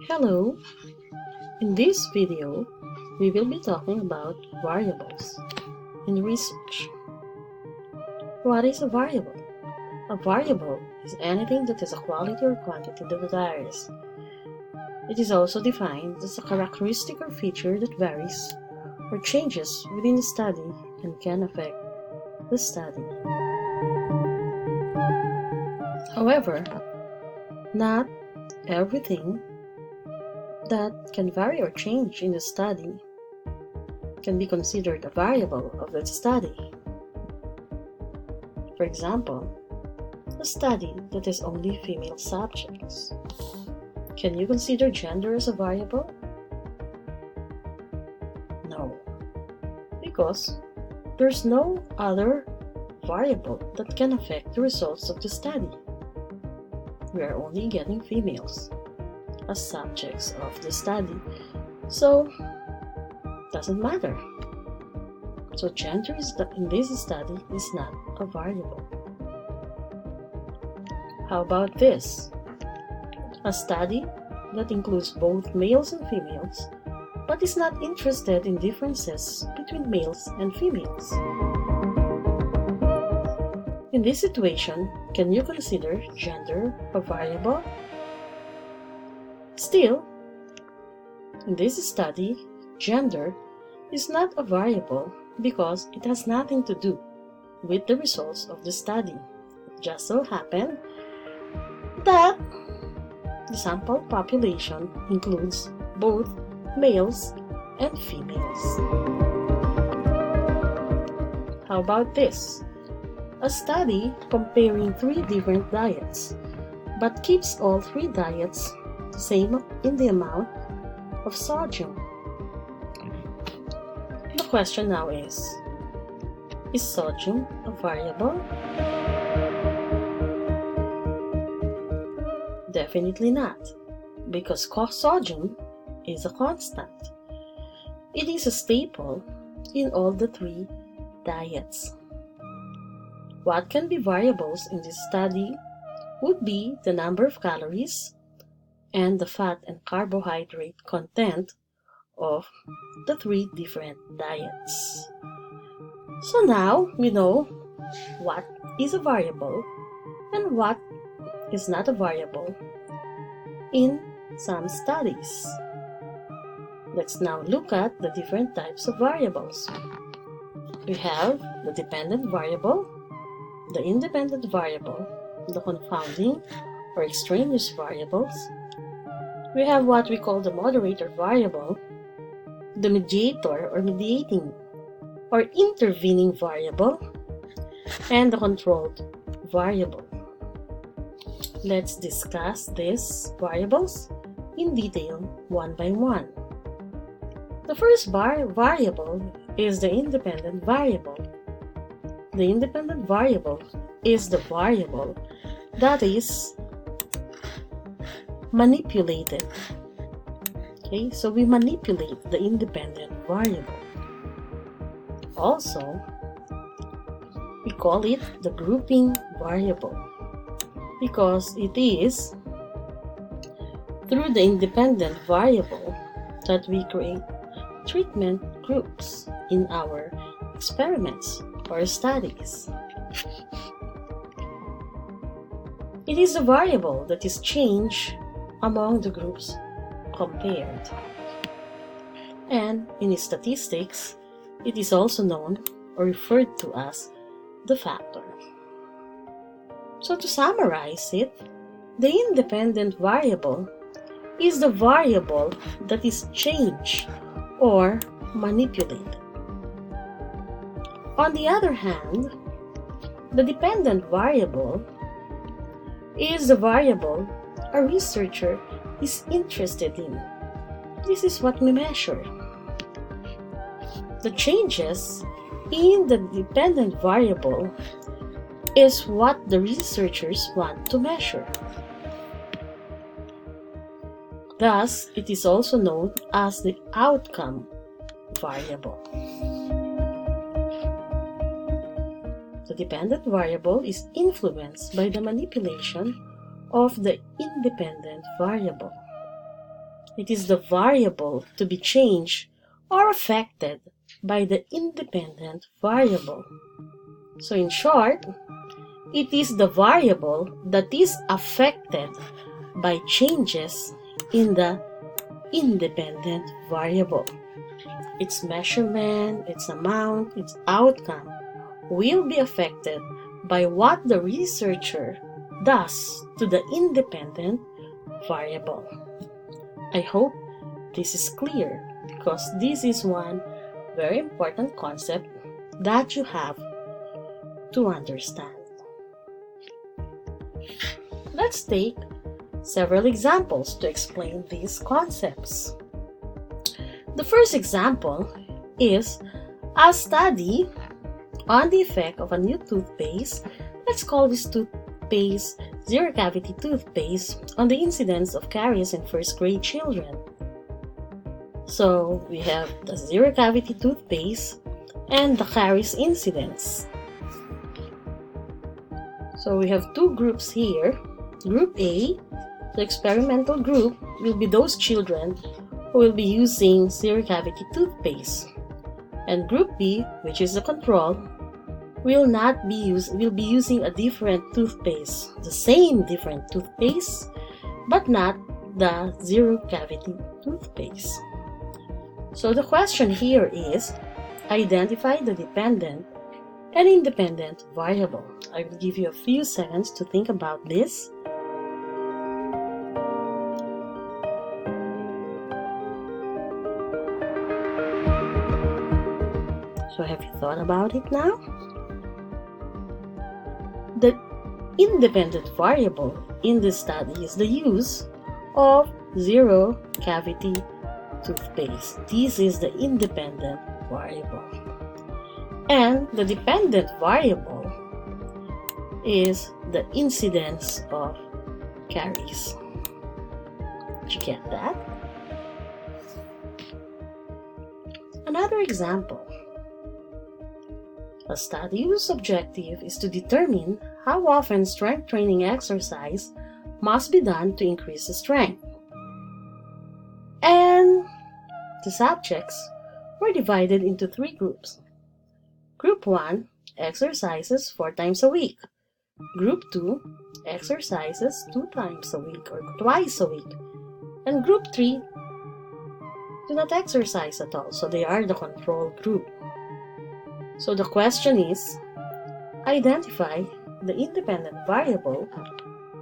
Hello, in this video, we will be talking about variables in research. What is a variable? A variable is anything that has a quality or quantity that varies. It is also defined as a characteristic or feature that varies or changes within the study and can affect the study. However, not everything that can vary or change in the study can be considered a variable of that study. For example, a study that has only female subjects. Can you consider gender as a variable? No, because there's no other variable that can affect the results of the study. We are only getting females as subjects of the study, so doesn't matter. So gender in this study is not a variable. How about this? A study that includes both males and females, but is not interested in differences between males and females. In this situation, can you consider gender a variable? Still, in this study, gender is not a variable because it has nothing to do with the results of the study. It just so happened that the sample population includes both males and females. How about this? A study comparing 3 different diets, but keeps all 3 diets same in the amount of sodium. The question now is sodium a variable? Definitely not, because sodium is a constant. It is a staple in all the 3 diets. What can be variables in this study would be the number of calories and the fat and carbohydrate content of the 3 different diets. So now we know what is a variable and what is not a variable in some studies. Let's now look at the different types of variables. We have the dependent variable, the independent variable, the confounding or extraneous variables. We have what we call the moderator variable, the mediator or mediating or intervening variable, and the controlled variable. Let's discuss these variables in detail one by one. The first variable is the independent variable. The independent variable is the variable that is manipulated. Okay, so we manipulate the independent variable. Also, we call it the grouping variable because it is through the independent variable that we create treatment groups in our experiments or studies. It is a variable that is changed among the groups compared. And in statistics, it is also known or referred to as the factor. So to summarize it, the independent variable is the variable that is changed or manipulated. On the other hand, the dependent variable is the variable a researcher is interested in. This is what we measure. The changes in the dependent variable is what the researchers want to measure. Thus, it is also known as the outcome variable. The dependent variable is influenced by the manipulation of the independent variable. It is the variable to be changed or affected by the independent variable. So in short, it is the variable that is affected by changes in the independent variable. Its measurement, its amount, its outcome will be affected by what the researcher does to the independent variable. I hope this is clear because this is one very important concept that you have to understand. Let's take several examples to explain these concepts. The first example is a study on the effect of a new toothpaste. Let's call this toothpaste zero cavity toothpaste on the incidence of caries in first grade children. So we have the zero cavity toothpaste and the caries incidence. So we have two groups here. Group A, the experimental group, will be those children who will be using zero cavity toothpaste. And Group B, which is the control, will be using a different toothpaste, the same different toothpaste, but not the zero cavity toothpaste. So the question here is, identify the dependent and independent variable. I will give you a few seconds to think about this. So have you thought about it now? The independent variable in this study is the use of zero cavity toothpaste. This is the independent variable. And the dependent variable is the incidence of caries. Did you get that? Another example. A study whose objective is to determine how often strength training exercise must be done to increase the strength. And the subjects were divided into three groups. Group 1 exercises 4 times a week. Group 2 exercises 2 times a week or twice a week. And Group 3 do not exercise at all, so they are the control group. So the question is, identify the independent variable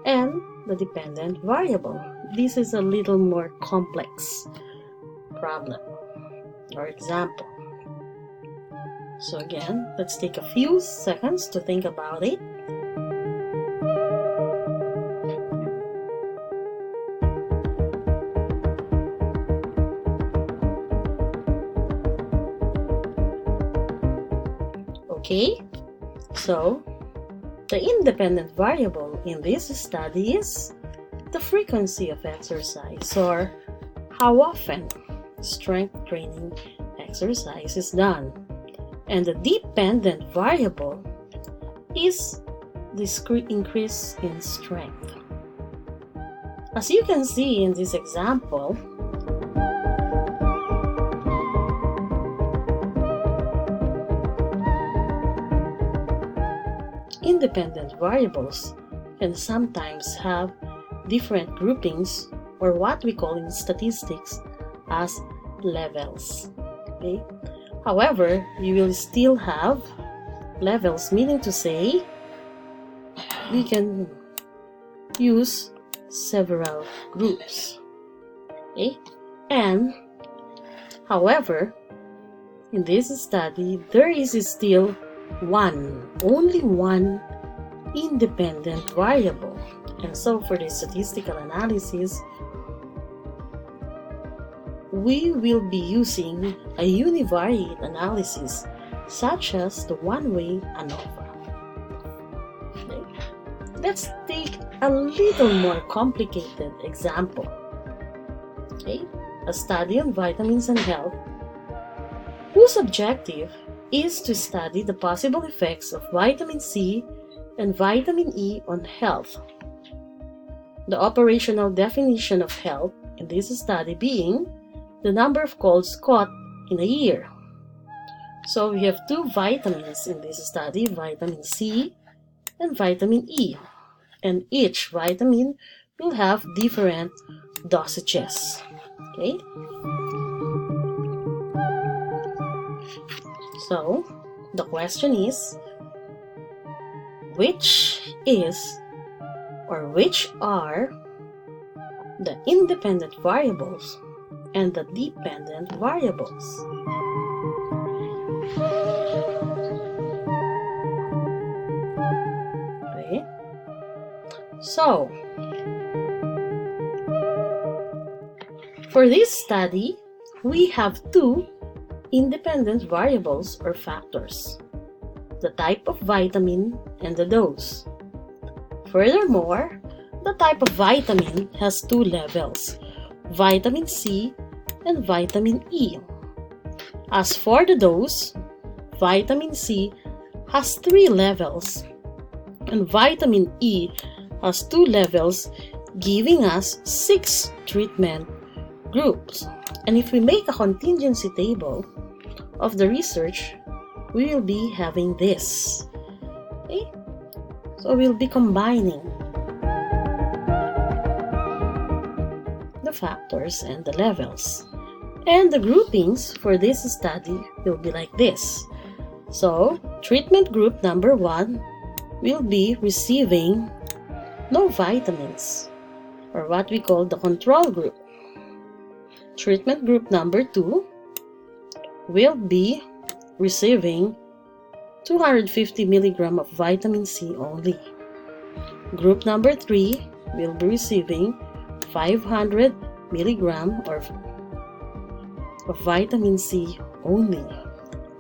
and the dependent variable. This is a little more complex problem or example. So again, let's take a few seconds to think about it. Okay, so the independent variable in this study is the frequency of exercise, or how often strength training exercise is done. And the dependent variable is the increase in strength. As you can see in this example, independent variables can sometimes have different groupings, or what we call in statistics as levels. Okay? However, you will still have levels, meaning to say we can use several groups. Okay? And however, in this study, there is still only one independent variable. And so for the statistical analysis, we will be using a univariate analysis, such as the one-way ANOVA. Okay. Let's take a little more complicated example. Okay. A study on vitamins and health, whose objective is to study the possible effects of vitamin C and vitamin E on health. The operational definition of health in this study being the number of colds caught in a year. So we have two vitamins in this study, vitamin C and vitamin E. And each vitamin will have different dosages. Okay? So, the question is, which are the independent variables and the dependent variables? Okay. So, for this study, we have two independent variables or factors: the type of vitamin and the dose. Furthermore, the type of vitamin has two levels, vitamin C and vitamin E. As for the dose, vitamin C has 3 levels and vitamin E has 2 levels, giving us 6 treatment groups. And if we make a contingency table of the research, we will be having this. Okay? So we'll be combining the factors and the levels. And the groupings for this study will be like this. So, treatment group number 1 will be receiving no vitamins, or what we call the control group. Treatment group number 2 will be receiving 250 milligram of vitamin C only. Group number 3 will be receiving 500 milligram of vitamin C only,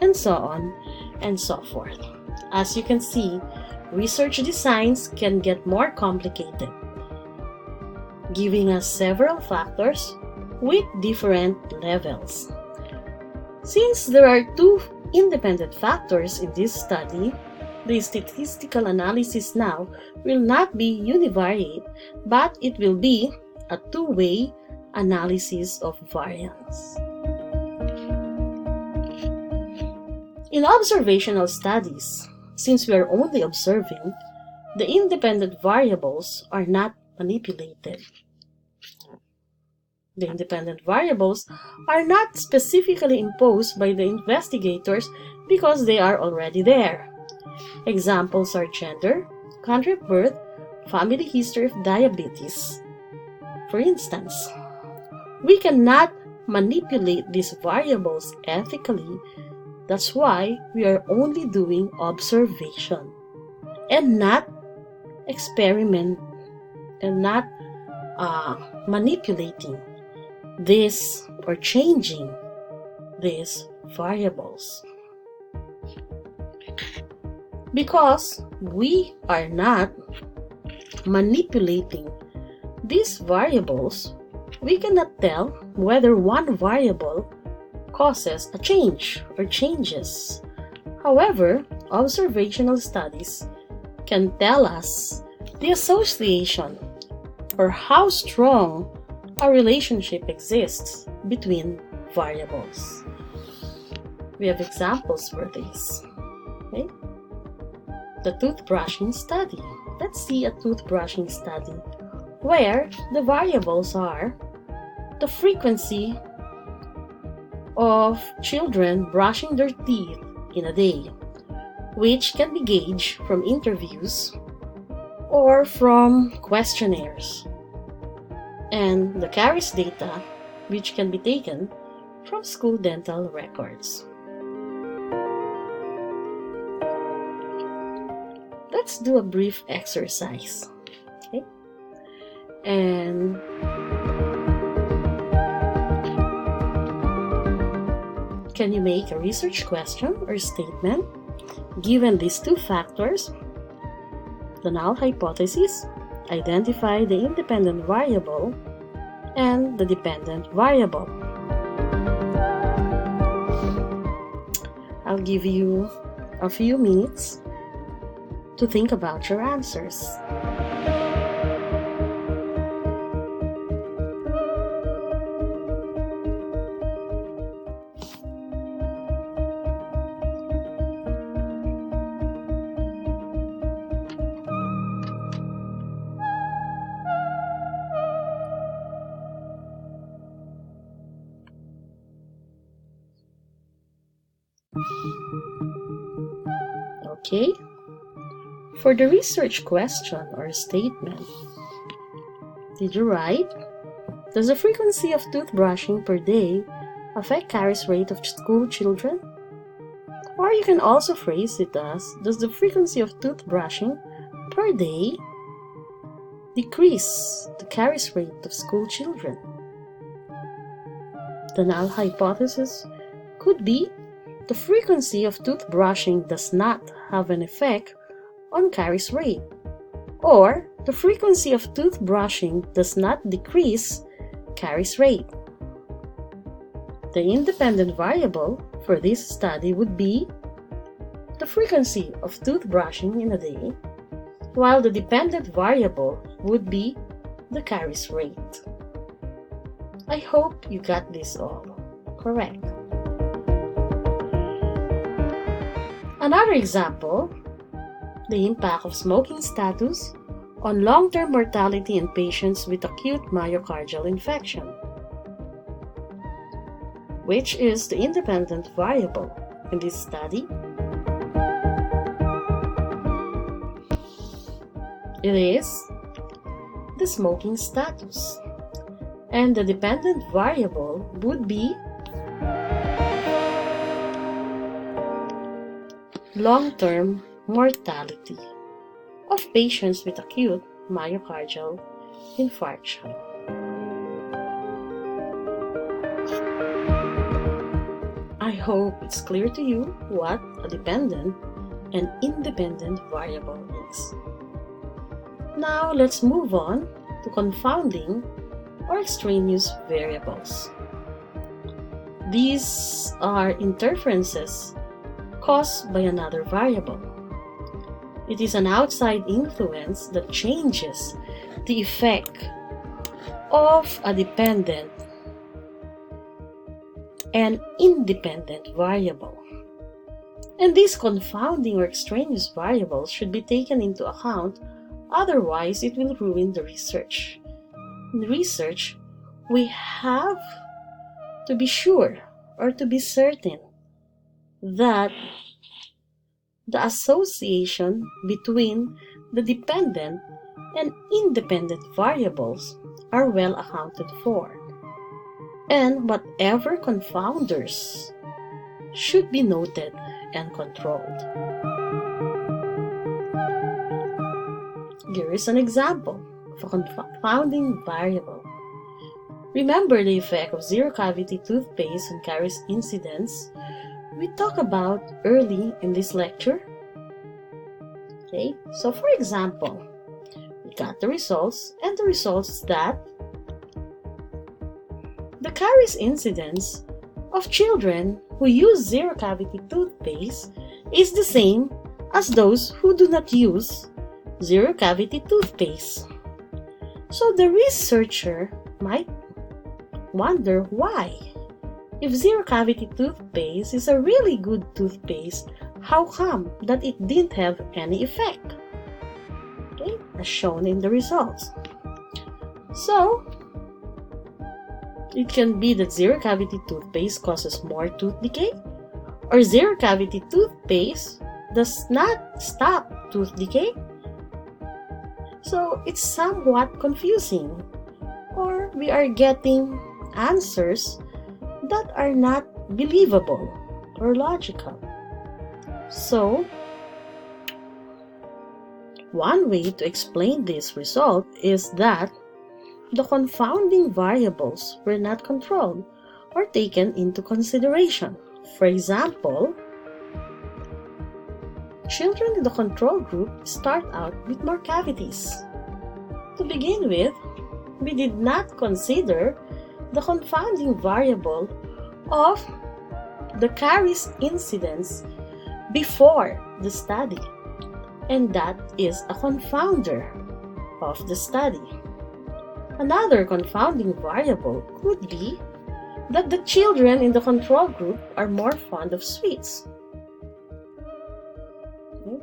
and so on and so forth. As you can see, research designs can get more complicated, giving us several factors with different levels. Since there are two independent factors in this study, the statistical analysis now will not be univariate, but it will be a two-way analysis of variance. In observational studies, since we are only observing, the independent variables are not manipulated. The independent variables are not specifically imposed by the investigators because they are already there. Examples are gender, country of birth, family history of diabetes. For instance, we cannot manipulate these variables ethically. That's why we are only doing observation and not experiment and not manipulating this or changing these variables. Because we are not manipulating these variables, we cannot tell whether one variable causes a change or changes. However, observational studies can tell us the association or how strong a relationship exists between variables. We have examples for this. Okay? The toothbrushing study. Let's see a toothbrushing study where the variables are the frequency of children brushing their teeth in a day, which can be gauged from interviews or from questionnaires, and the caries data, which can be taken from school dental records. Let's do a brief exercise. Okay? And can you make a research question or statement given these two factors? The null hypothesis, identify the independent variable and the dependent variable. I'll give you a few minutes to think about your answers. Okay? For the research question or statement, did you write, does the frequency of toothbrushing per day affect caries rate of school children? Or you can also phrase it as, does the frequency of toothbrushing per day decrease the caries rate of school children? The null hypothesis could be the frequency of toothbrushing does not have an effect on caries rate, or the frequency of toothbrushing does not decrease caries rate. The independent variable for this study would be the frequency of toothbrushing in a day, while the dependent variable would be the caries rate. I hope you got this all correct. Another example, the impact of smoking status on long-term mortality in patients with acute myocardial infarction, which is the independent variable in this study. It is the smoking status, and the dependent variable would be long-term mortality of patients with acute myocardial infarction. I hope it's clear to you what a dependent and independent variable is. Now let's move on to confounding or extraneous variables. These are interferences caused by another variable. It is an outside influence that changes the effect of a dependent and independent variable. And these confounding or extraneous variables should be taken into account, otherwise it will ruin the research. In research, we have to be sure or to be certain that the association between the dependent and independent variables are well accounted for, and whatever confounders should be noted and controlled. Here is an example of a confounding variable. Remember the effect of zero-cavity toothpaste on caries incidence we talked about early in this lecture? Okay, so for example, we got the results, and the results that the caries incidence of children who use zero-cavity toothpaste is the same as those who do not use zero-cavity toothpaste. So the researcher might wonder why. If zero-cavity toothpaste is a really good toothpaste, how come that it didn't have any effect? Okay, as shown in the results. So, it can be that zero-cavity toothpaste causes more tooth decay, or zero-cavity toothpaste does not stop tooth decay. So, it's somewhat confusing, or we are getting answers that are not believable or logical. So, one way to explain this result is that the confounding variables were not controlled or taken into consideration. For example, children in the control group start out with more cavities. To begin with, we did not consider the confounding variable of the caries incidence before the study, and that is a confounder of the study. Another confounding variable could be that the children in the control group are more fond of sweets. Okay?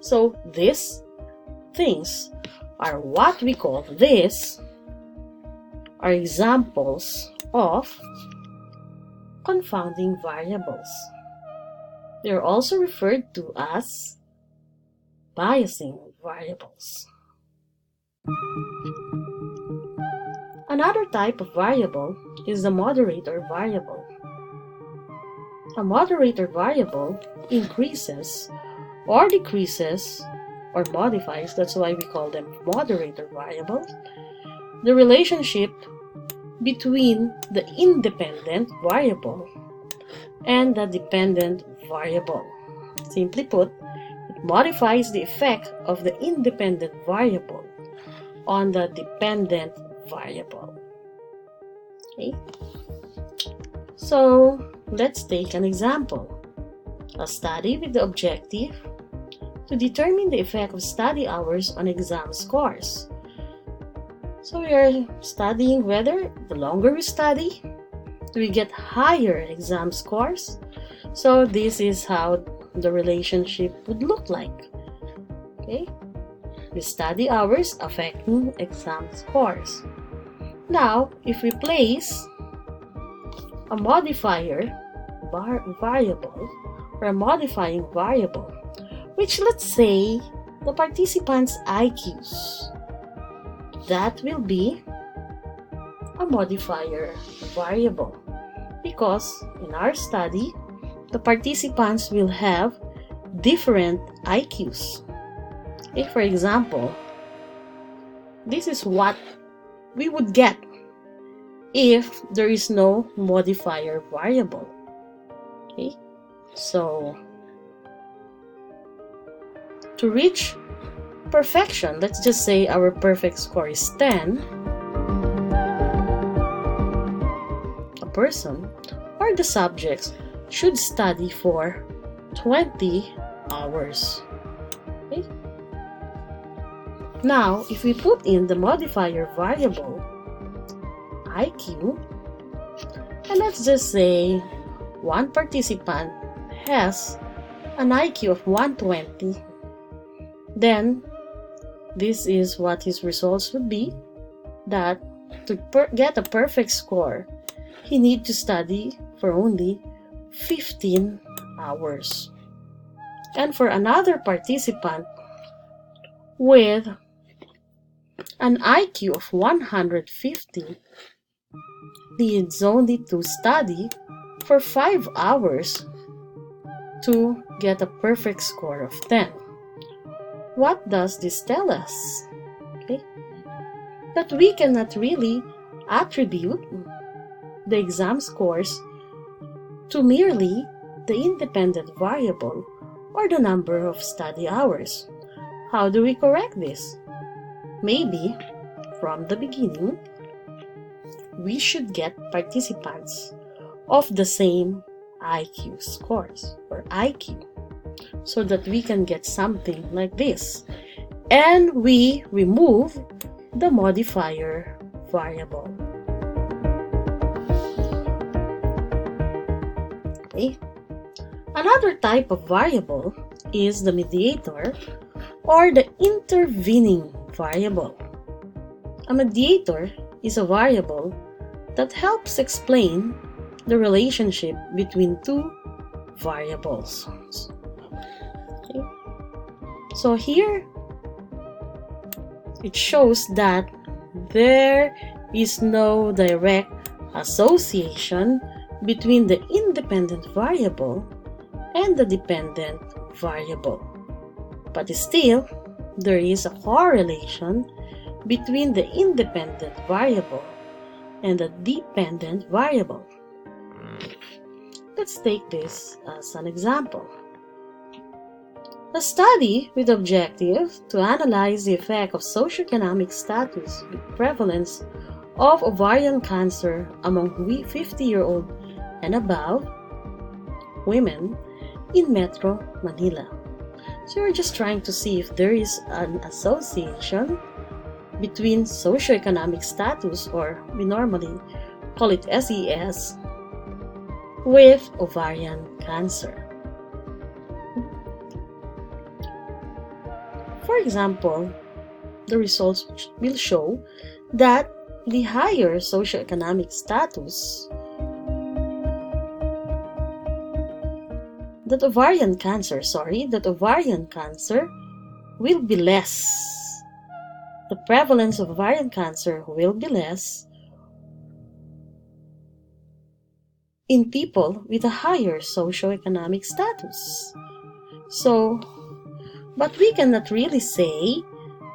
So these things are what we call are examples of confounding variables. They are also referred to as biasing variables. Another type of variable is the moderator variable. A moderator variable increases or decreases or modifies, that's why we call them moderator variables, the relationship between the independent variable and the dependent variable. Simply put, it modifies the effect of the independent variable on the dependent variable. Okay? So, let's take an example. A study with the objective to determine the effect of study hours on exam scores. So we are studying whether the longer we study, do we get higher exam scores? So this is how the relationship would look like. Okay? The study hours affecting exam scores. Now, if we place a modifier variable or a modifying variable, which let's say the participants' IQs, that will be a modifier variable because in our study, the participants will have different IQs. Okay, for example, this is what we would get if there is no modifier variable. Okay, so to reach perfection, let's just say our perfect score is 10, a person or the subjects should study for 20 hours. Okay? Now, if we put in the modifier variable IQ, and let's just say one participant has an IQ of 120, then this is what his results would be, that to get a perfect score, he needs to study for only 15 hours. And for another participant with an IQ of 150, needs only to study for 5 hours to get a perfect score of 10. What does this tell us? Okay? That we cannot really attribute the exam scores to merely the independent variable or the number of study hours. How do we correct this? Maybe from the beginning, we should get participants of the same IQ scores or IQ, so that we can get something like this. And we remove the modifier variable. Okay. Another type of variable is the mediator or the intervening variable. A mediator is a variable that helps explain the relationship between two variables. Okay. So here it shows that there is no direct association between the independent variable and the dependent variable, but still there is a correlation between the independent variable and the dependent variable. Let's take this as an example. A study with the objective to analyze the effect of socioeconomic status with prevalence of ovarian cancer among 50-year-old and above women in Metro Manila. So we're just trying to see if there is an association between socioeconomic status, or we normally call it SES, with ovarian cancer. For example, the results will show that the higher socioeconomic status, that ovarian cancer will be less. The prevalence of ovarian cancer will be less in people with a higher socioeconomic status. So, but we cannot really say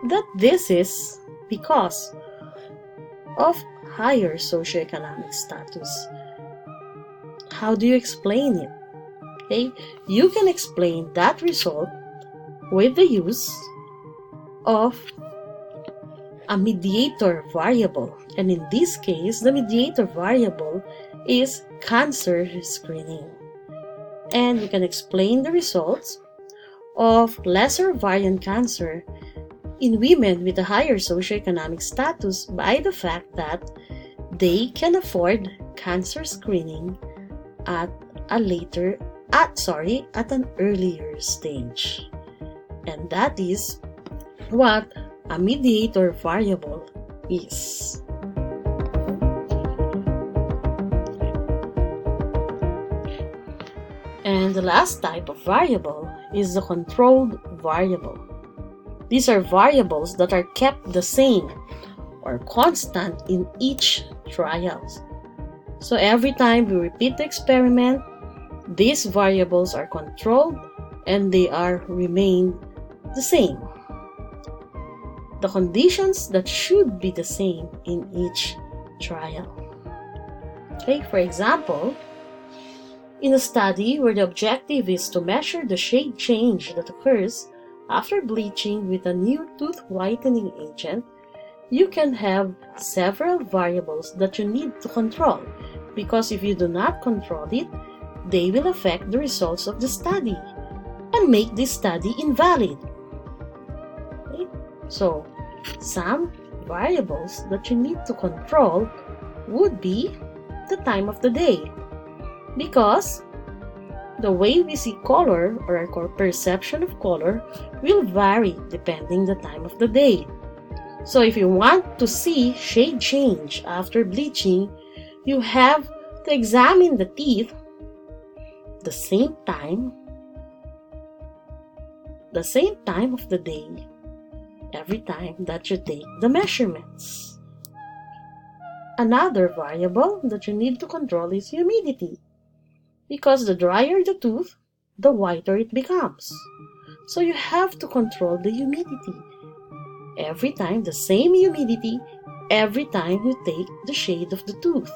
that this is because of higher socioeconomic status. How do you explain it? Okay, you can explain that result with the use of a mediator variable, and in this case, the mediator variable is cancer screening. And you can explain the results of lesser ovarian cancer in women with a higher socioeconomic status by the fact that they can afford cancer screening at an earlier stage. And that is what a mediator variable is. And the last type of variable is the controlled variable. These are variables that are kept the same or constant in each trial. So every time we repeat the experiment, these variables are controlled and they remain the same. The conditions that should be the same in each trial. Okay, for example, in a study where the objective is to measure the shade change that occurs after bleaching with a new tooth whitening agent, you can have several variables that you need to control, because if you do not control it, they will affect the results of the study and make this study invalid. Okay? So, some variables that you need to control would be the time of the day, because the way we see color or our perception of color will vary depending the time of the day. So if you want to see shade change after bleaching, you have to examine the teeth the same time of the day every time that you take the measurements. Another variable that you need to control is humidity, because the drier the tooth, the whiter it becomes. So you have to control the humidity. Every time, the same humidity every time you take the shade of the tooth.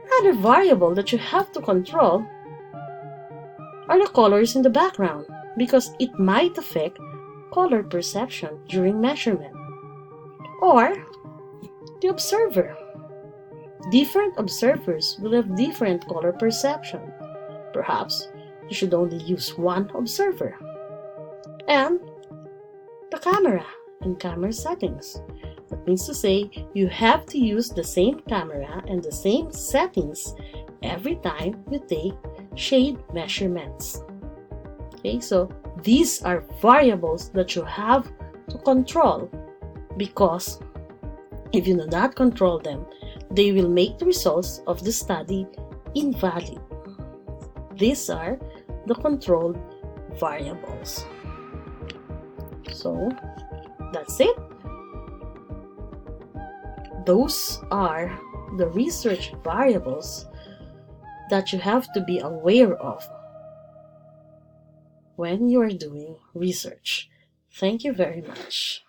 Another variable that you have to control are the colors in the background, because it might affect color perception during measurement. Or the observer. Different observers will have different color perception. Perhaps you should only use one observer. And the camera and camera settings. That means to say you have to use the same camera and the same settings every time you take shade measurements. Okay, so these are variables that you have to control, because if you do not control them, they will make the results of the study invalid. These are the controlled variables. So, that's it. Those are the research variables that you have to be aware of when you are doing research. Thank you very much.